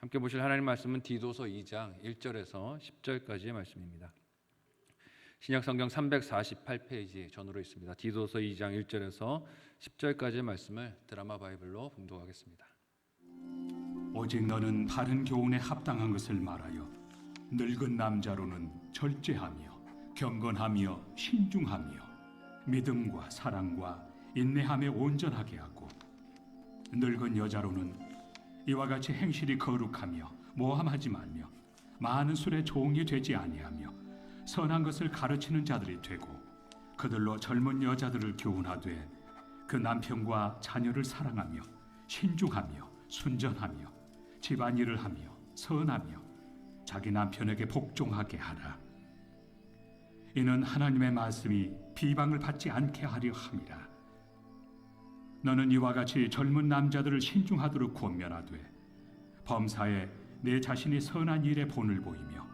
함께 보실 하나님 말씀은 디도서 2장 1절에서 10절까지의 말씀입니다. 신약성경 348페이지 전으로 있습니다. 디도서 2장 1절에서 10절까지의 말씀을 드라마 바이블로 봉독하겠습니다. 오직 너는 바른 교훈에 합당한 것을 말하여 늙은 남자로는 절제하며 경건하며 신중하며 믿음과 사랑과 인내함에 온전하게 하고 늙은 여자로는 이와 같이 행실이 거룩하며 모함하지 말며 많은 술에 종이 되지 아니하며 선한 것을 가르치는 자들이 되고 그들로 젊은 여자들을 교훈하되 그 남편과 자녀를 사랑하며 신중하며 순전하며 집안일을 하며 선하며 자기 남편에게 복종하게 하라. 이는 하나님의 말씀이 비방을 받지 않게 하려 함이라. 너는 이와 같이 젊은 남자들을 신중하도록 권면하되 범사에 내 자신이 선한 일에 본을 보이며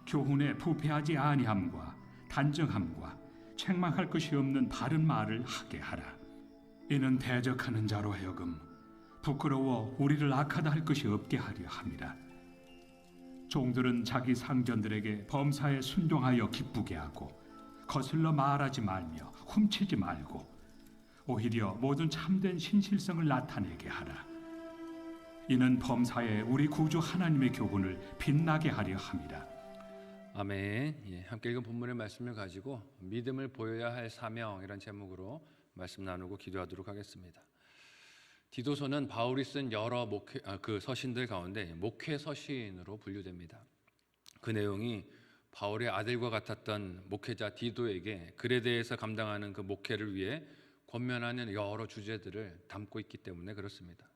교훈에 부패하지 아니함과 단정함과 책망할 것이 없는 바른 말을 하게 하라. 이는 대적하는 자로 하여금 부끄러워 우리를 악하다 할 것이 없게 하려 함이라. 종들은 자기 상전들에게 범사에 순종하여 기쁘게 하고 거슬러 말하지 말며 훔치지 말고 오히려 모든 참된 신실성을 나타내게 하라. 이는 범사에 우리 구주 하나님의 교훈을 빛나게 하려 함이라. 아멘. 함께 읽은 본문의 말씀을 가지고 믿음을 보여야 할 사명이란 제목으로 말씀 나누고 기도하도록 하겠습니다. 디도서는 바울이 쓴 여러 서신들 가운데 목회 서신으로 분류됩니다. 그 내용이 바울의 아들과 같았던 목회자 디도에게 그레데에서 감당하는 그 목회를 위해 권면하는 여러 주제들을 담고 있기 때문에 그렇습니다.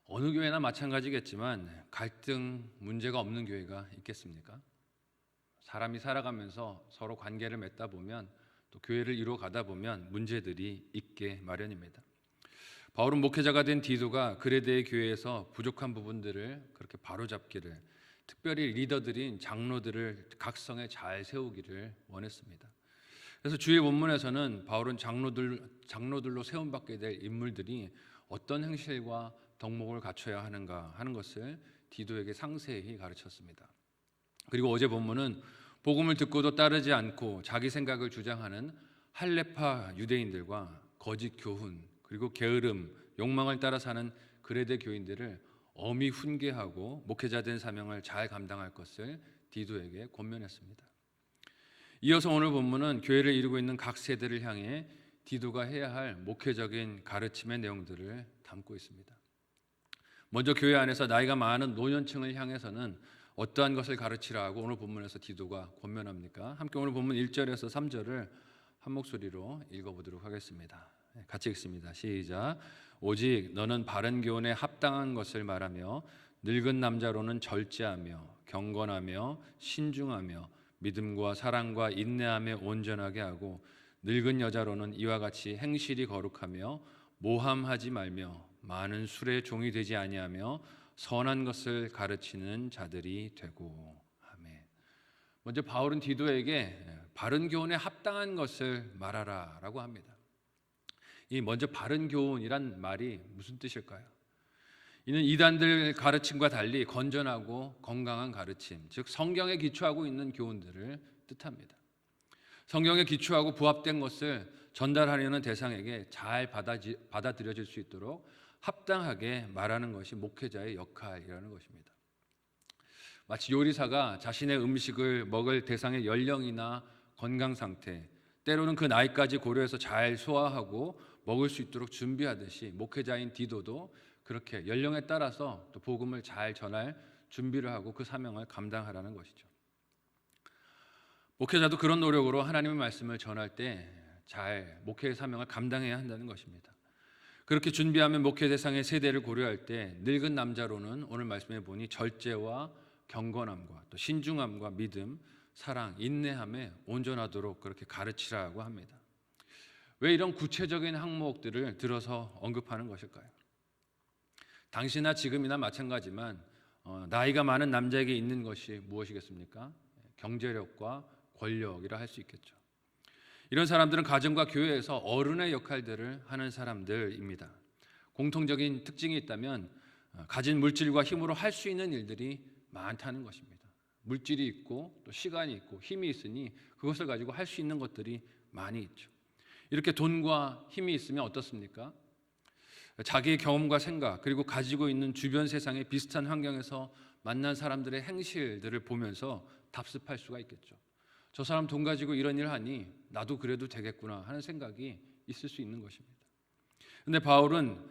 어느 교회나 마찬가지겠지만 갈등, 문제가 없는 교회가 있겠습니까? 사람이 살아가면서 서로 관계를 맺다 보면 또 교회를 이루어 가다 보면 문제들이 있게 마련입니다. 바울은 목회자가 된 디도가 그레데의 교회에서 부족한 부분들을 그렇게 바로잡기를, 특별히 리더들인 장로들을 각성에 잘 세우기를 원했습니다. 그래서 주의 본문에서는 바울은 장로들로 세움받게 될 인물들이 어떤 행실과 덕목을 갖춰야 하는가 하는 것을 디도에게 상세히 가르쳤습니다. 그리고 어제 본문은 복음을 듣고도 따르지 않고 자기 생각을 주장하는 할례파 유대인들과 거짓 교훈 그리고 게으름, 욕망을 따라 사는 그레데 교인들을 엄히 훈계하고 목회자 된 사명을 잘 감당할 것을 디도에게 권면했습니다. 이어서 오늘 본문은 교회를 이루고 있는 각 세대를 향해 디도가 해야 할 목회적인 가르침의 내용들을 담고 있습니다. 먼저 교회 안에서 나이가 많은 노년층을 향해서는 어떠한 것을 가르치라고 오늘 본문에서 디도가 권면합니까? 함께 오늘 본문 1절에서 3절을 한 목소리로 읽어보도록 하겠습니다. 같이 읽습니다. 시작. 오직 너는 바른 교훈에 합당한 것을 말하며 늙은 남자로는 절제하며 경건하며 신중하며 믿음과 사랑과 인내함에 온전하게 하고 늙은 여자로는 이와 같이 행실이 거룩하며 모함하지 말며 많은 술의 종이 되지 아니하며 선한 것을 가르치는 자들이 되고. 아멘. 먼저 바울은 디도에게 바른 교훈에 합당한 것을 말하라라고 합니다. 이 먼저 바른 교훈이란 말이 무슨 뜻일까요? 이는 이단들 가르침과 달리 건전하고 건강한 가르침, 즉 성경에 기초하고 있는 교훈들을 뜻합니다. 성경에 기초하고 부합된 것을 전달하려는 대상에게 잘 받아들여질 수 있도록 합당하게 말하는 것이 목회자의 역할이라는 것입니다. 마치 요리사가 자신의 음식을 먹을 대상의 연령이나 건강 상태, 때로는 그 나이까지 고려해서 잘 소화하고 먹을 수 있도록 준비하듯이 목회자인 디도도 그렇게 연령에 따라서 또 복음을 잘 전할 준비를 하고 그 사명을 감당하라는 것이죠. 목회자도 그런 노력으로 하나님의 말씀을 전할 때 잘 목회의 사명을 감당해야 한다는 것입니다. 그렇게 준비하면 목회 대상의 세대를 고려할 때 늙은 남자로는 오늘 말씀해 보니 절제와 경건함과 또 신중함과 믿음, 사랑, 인내함에 온전하도록 그렇게 가르치라고 합니다. 왜 이런 구체적인 항목들을 들어서 언급하는 것일까요? 당시나 지금이나 마찬가지만 나이가 많은 남자에게 있는 것이 무엇이겠습니까? 경제력과 권력이라 할 수 있겠죠. 이런 사람들은 가정과 교회에서 어른의 역할들을 하는 사람들입니다. 공통적인 특징이 있다면 가진 물질과 힘으로 할 수 있는 일들이 많다는 것입니다. 물질이 있고 또 시간이 있고 힘이 있으니 그것을 가지고 할 수 있는 것들이 많이 있죠. 이렇게 돈과 힘이 있으면 어떻습니까? 자기의 경험과 생각 그리고 가지고 있는 주변 세상의 비슷한 환경에서 만난 사람들의 행실들을 보면서 답습할 수가 있겠죠. 저 사람 돈 가지고 이런 일 하니 나도 그래도 되겠구나 하는 생각이 있을 수 있는 것입니다. 그런데 바울은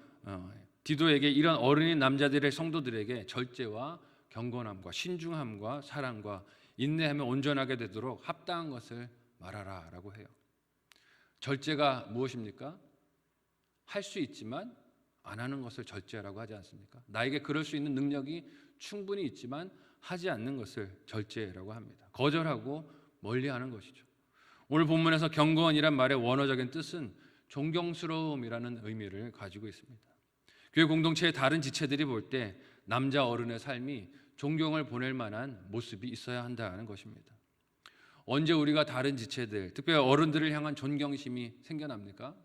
디도에게 이런 어른인 남자들의 성도들에게 절제와 경건함과 신중함과 사랑과 인내하며 온전하게 되도록 합당한 것을 말하라 라고 해요. 절제가 무엇입니까? 할 수 있지만 안 하는 것을 절제라고 하지 않습니까? 나에게 그럴 수 있는 능력이 충분히 있지만 하지 않는 것을 절제라고 합니다. 거절하고 멀리하는 것이죠. 오늘 본문에서 경건이란 말의 원어적인 뜻은 존경스러움이라는 의미를 가지고 있습니다. 교회 공동체의 다른 지체들이 볼 때 남자 어른의 삶이 존경을 보낼 만한 모습이 있어야 한다는 것입니다. 언제 우리가 다른 지체들, 특별히 어른들을 향한 존경심이 생겨납니까?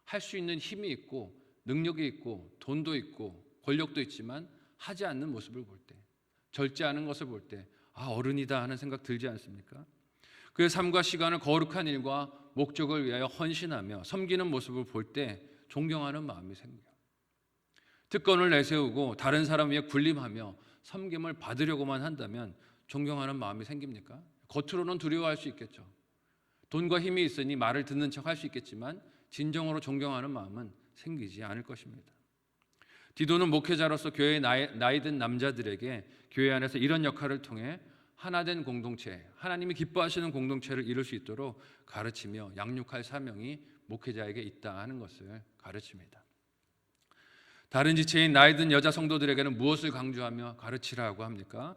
할 수 있는 힘이 있고 능력이 있고 돈도 있고 권력도 있지만 하지 않는 모습을 볼 때, 절제하는 것을 볼 때 어른이다 하는 생각 들지 않습니까? 그의 삶과 시간을 거룩한 일과 목적을 위하여 헌신하며 섬기는 모습을 볼 때 존경하는 마음이 생겨요. 특권을 내세우고 다른 사람 위에 군림하며 섬김을 받으려고만 한다면 존경하는 마음이 생깁니까? 겉으로는 두려워할 수 있겠죠. 돈과 힘이 있으니 말을 듣는 척 할 수 있겠지만 진정으로 존경하는 마음은 생기지 않을 것입니다. 디도는 목회자로서 교회의 나이 든 남자들에게 교회 안에서 이런 역할을 통해 하나된 공동체, 하나님이 기뻐하시는 공동체를 이룰 수 있도록 가르치며 양육할 사명이 목회자에게 있다 하는 것을 가르칩니다. 다른 지체인 나이 든 여자 성도들에게는 무엇을 강조하며 가르치라고 합니까?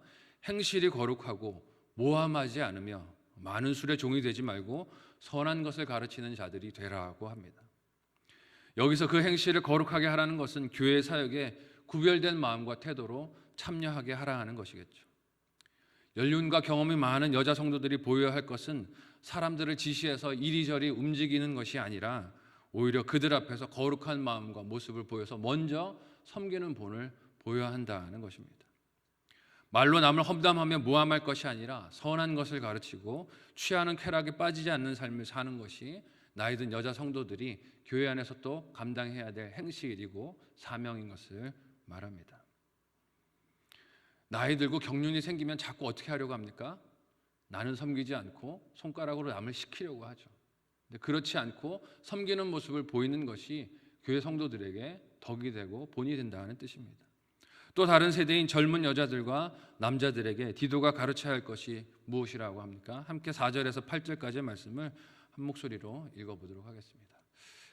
행실이 거룩하고 모함하지 않으며 많은 술의 종이 되지 말고 선한 것을 가르치는 자들이 되라고 합니다. 여기서 그 행실을 거룩하게 하라는 것은 교회 사역에 구별된 마음과 태도로 참여하게 하라 하는 것이겠죠. 연륜과 경험이 많은 여자 성도들이 보여야 할 것은 사람들을 지시해서 이리저리 움직이는 것이 아니라 오히려 그들 앞에서 거룩한 마음과 모습을 보여서 먼저 섬기는 본을 보여야 한다는 것입니다. 말로 남을 험담하며 모함할 것이 아니라 선한 것을 가르치고 취하는 쾌락에 빠지지 않는 삶을 사는 것이 나이 든 여자 성도들이 교회 안에서 또 감당해야 될 행실이고 사명인 것을 말합니다. 나이 들고 경륜이 생기면 자꾸 어떻게 하려고 합니까? 나는 섬기지 않고 손가락으로 남을 시키려고 하죠. 근데 그렇지 않고 섬기는 모습을 보이는 것이 교회 성도들에게 덕이 되고 본이 된다는 뜻입니다. 또 다른 세대인 젊은 여자들과 남자들에게 디도가 가르쳐야 할 것이 무엇이라고 합니까? 함께 4절에서 8절까지의 말씀을 한 목소리로 읽어보도록 하겠습니다.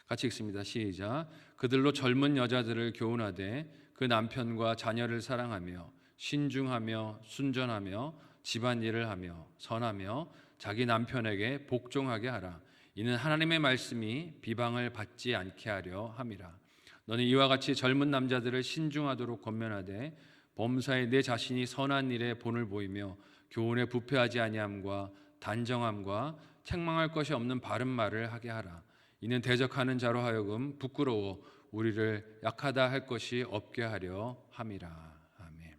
같이 읽습니다. 시작. 그들로 젊은 여자들을 교훈하되 그 남편과 자녀를 사랑하며 신중하며 순전하며 집안일을 하며 선하며 자기 남편에게 복종하게 하라. 이는 하나님의 말씀이 비방을 받지 않게 하려 함이라. 너는 이와 같이 젊은 남자들을 신중하도록 권면하되 범사에 내 자신이 선한 일에 본을 보이며 교훈에 부패하지 아니함과 단정함과 책망할 것이 없는 바른 말을 하게 하라. 이는 대적하는 자로 하여금 부끄러워 우리를 약하다 할 것이 없게 하려 함이라. 아멘.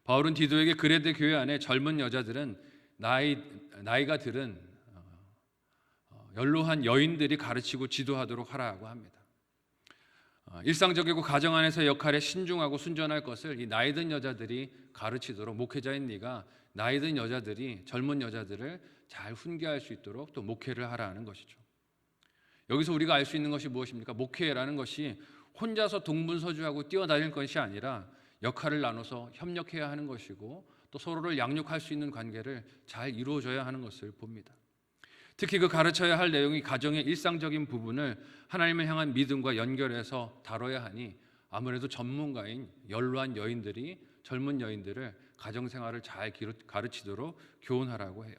바울은 디도에게 그레데 교회 안에 젊은 여자들은 나이가 들은 연로한 여인들이 가르치고 지도하도록 하라고 합니다. 일상적이고 가정 안에서의 역할에 신중하고 순전할 것을 이 나이든 여자들이 가르치도록 목회자인 네가 나이든 여자들이 젊은 여자들을 잘 훈계할 수 있도록 또 목회를 하라는 것이죠. 여기서 우리가 알 수 있는 것이 무엇입니까? 목회라는 것이 혼자서 동분서주하고 뛰어다닐 것이 아니라 역할을 나눠서 협력해야 하는 것이고 또 서로를 양육할 수 있는 관계를 잘 이루어져야 하는 것을 봅니다. 특히 그 가르쳐야 할 내용이 가정의 일상적인 부분을 하나님을 향한 믿음과 연결해서 다뤄야 하니 아무래도 전문가인 연로한 여인들이 젊은 여인들을 가정생활을 잘 가르치도록 교훈하라고 해요.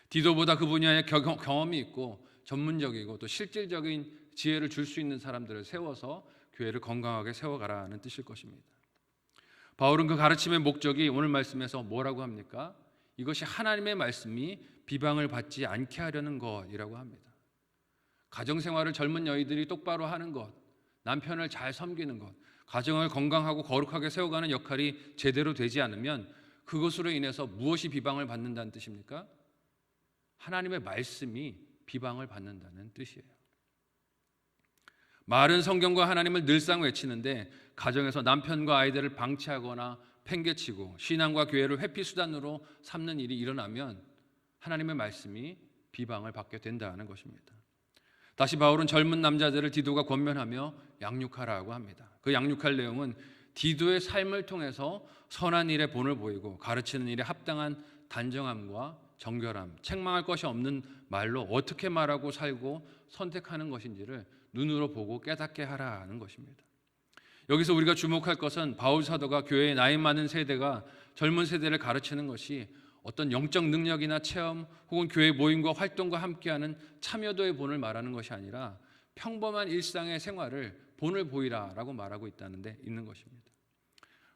디도보다 그 분야에 경험이 있고 전문적이고 또 실질적인 지혜를 줄 수 있는 사람들을 세워서 교회를 건강하게 세워가라는 뜻일 것입니다. 바울은 그 가르침의 목적이 오늘 말씀에서 뭐라고 합니까? 이것이 하나님의 말씀이 비방을 받지 않게 하려는 것이라고 합니다. 가정생활을 젊은 여인들이 똑바로 하는 것, 남편을 잘 섬기는 것, 가정을 건강하고 거룩하게 세워가는 역할이 제대로 되지 않으면 그것으로 인해서 무엇이 비방을 받는다는 뜻입니까? 하나님의 말씀이 비방을 받는다는 뜻이에요. 말은 성경과 하나님을 늘상 외치는데 가정에서 남편과 아이들을 방치하거나 팽개치고 신앙과 교회를 회피 수단으로 삼는 일이 일어나면 하나님의 말씀이 비방을 받게 된다는 것입니다. 다시 바울은 젊은 남자들을 디도가 권면하며 양육하라고 합니다. 그 양육할 내용은 디도의 삶을 통해서 선한 일에 본을 보이고 가르치는 일에 합당한 단정함과 정결함, 책망할 것이 없는 말로 어떻게 말하고 살고 선택하는 것인지를 눈으로 보고 깨닫게 하라는 것입니다. 여기서 우리가 주목할 것은 바울 사도가 교회의 나이 많은 세대가 젊은 세대를 가르치는 것이 어떤 영적 능력이나 체험 혹은 교회 모임과 활동과 함께하는 참여도의 본을 말하는 것이 아니라 평범한 일상의 생활을 본을 보이라라고 말하고 있는 것입니다.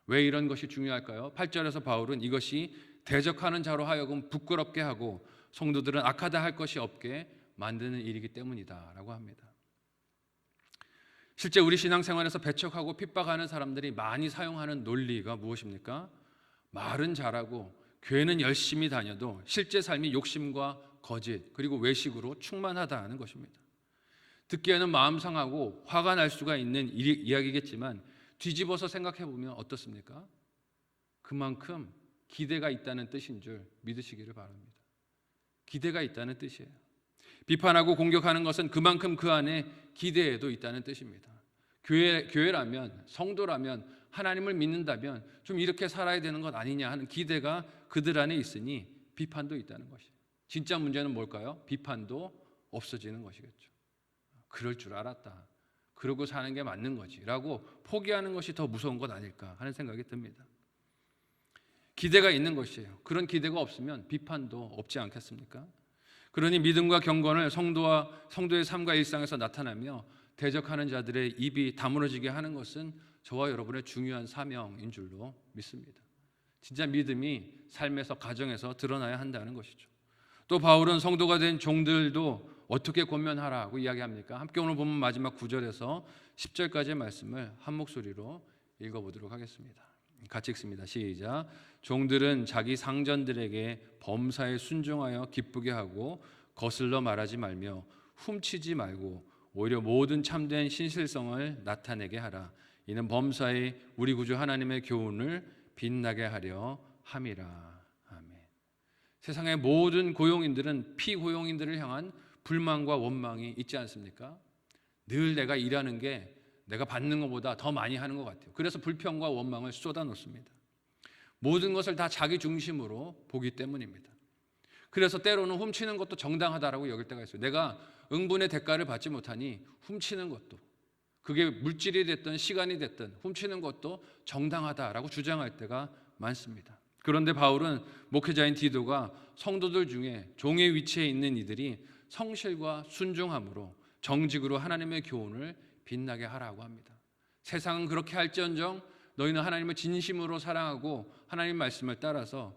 왜 이런 것이 중요할까요? 8절에서 바울은 이것이 대적하는 자로 하여금 부끄럽게 하고 성도들은 악하다 할 것이 없게 만드는 일이기 때문이다라고 합니다. 실제 우리 신앙생활에서 배척하고 핍박하는 사람들이 많이 사용하는 논리가 무엇입니까? 말은 잘하고 교회는 열심히 다녀도 실제 삶이 욕심과 거짓 그리고 외식으로 충만하다는 것입니다. 듣기에는 마음 상하고 화가 날 수가 있는 이야기겠지만 뒤집어서 생각해 보면 어떻습니까? 그만큼 기대가 있다는 뜻인 줄 믿으시기를 바랍니다. 기대가 있다는 뜻이에요. 비판하고 공격하는 것은 그만큼 그 안에 기대에도 있다는 뜻입니다. 교회라면, 성도라면, 하나님을 믿는다면 좀 이렇게 살아야 되는 것 아니냐 하는 기대가 그들 안에 있으니 비판도 있다는 것이에요. 진짜 문제는 뭘까요? 비판도 없어지는 것이겠죠. 그럴 줄 알았다. 그러고 사는 게 맞는 거지 라고 포기하는 것이 더 무서운 것 아닐까 하는 생각이 듭니다. 기대가 있는 것이에요. 그런 기대가 없으면 비판도 없지 않겠습니까? 그러니 믿음과 경건을 성도의 삶과 일상에서 나타나며 대적하는 자들의 입이 다물어지게 하는 것은 저와 여러분의 중요한 사명인 줄로 믿습니다. 진짜 믿음이 삶에서 가정에서 드러나야 한다는 것이죠. 또 바울은 성도가 된 종들도 어떻게 권면하라고 이야기합니까? 함께 오늘 본문 마지막 9절에서 10절까지의 말씀을 한 목소리로 읽어보도록 하겠습니다. 같이 읽습니다. 시작. 종들은 자기 상전들에게 범사에 순종하여 기쁘게 하고 거슬러 말하지 말며 훔치지 말고 오히려 모든 참된 신실성을 나타내게 하라. 이는 범사에 우리 구주 하나님의 교훈을 빛나게 하려 함이라. 아멘. 세상의 모든 고용인들은 피고용인들을 향한 불만과 원망이 있지 않습니까? 늘 내가 일하는 게 내가 받는 것보다 더 많이 하는 것 같아요. 그래서 불평과 원망을 쏟아놓습니다. 모든 것을 다 자기 중심으로 보기 때문입니다. 그래서 때로는 훔치는 것도 정당하다라고 여길 때가 있어요. 내가 응분의 대가를 받지 못하니 훔치는 것도, 그게 물질이 됐든 시간이 됐든 훔치는 것도 정당하다라고 주장할 때가 많습니다. 그런데 바울은 목회자인 디도가 성도들 중에 종의 위치에 있는 이들이 성실과 순종함으로 정직으로 하나님의 교훈을 빛나게 하라고 합니다. 세상은 그렇게 할지언정 너희는 하나님을 진심으로 사랑하고 하나님 말씀을 따라서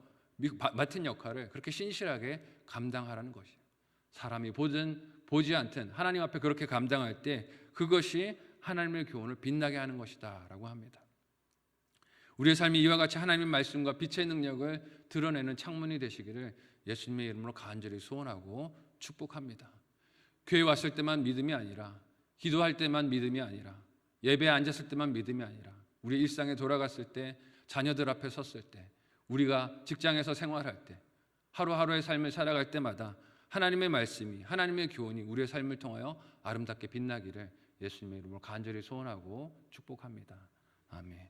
맡은 역할을 그렇게 신실하게 감당하라는 것이에요. 사람이 보든 보지 않든 하나님 앞에 그렇게 감당할 때 그것이 하나님의 교훈을 빛나게 하는 것이다 라고 합니다. 우리의 삶이 이와 같이 하나님의 말씀과 빛의 능력을 드러내는 창문이 되시기를 예수님의 이름으로 간절히 소원하고 축복합니다. 교회 왔을 때만 믿음이 아니라, 기도할 때만 믿음이 아니라, 예배에 앉았을 때만 믿음이 아니라, 우리 일상에 돌아갔을 때, 자녀들 앞에 섰을 때, 우리가 직장에서 생활할 때, 하루하루의 삶을 살아갈 때마다 하나님의 말씀이, 하나님의 교훈이 우리의 삶을 통하여 아름답게 빛나기를 예수님의 이름으로 간절히 소원하고 축복합니다. 아멘.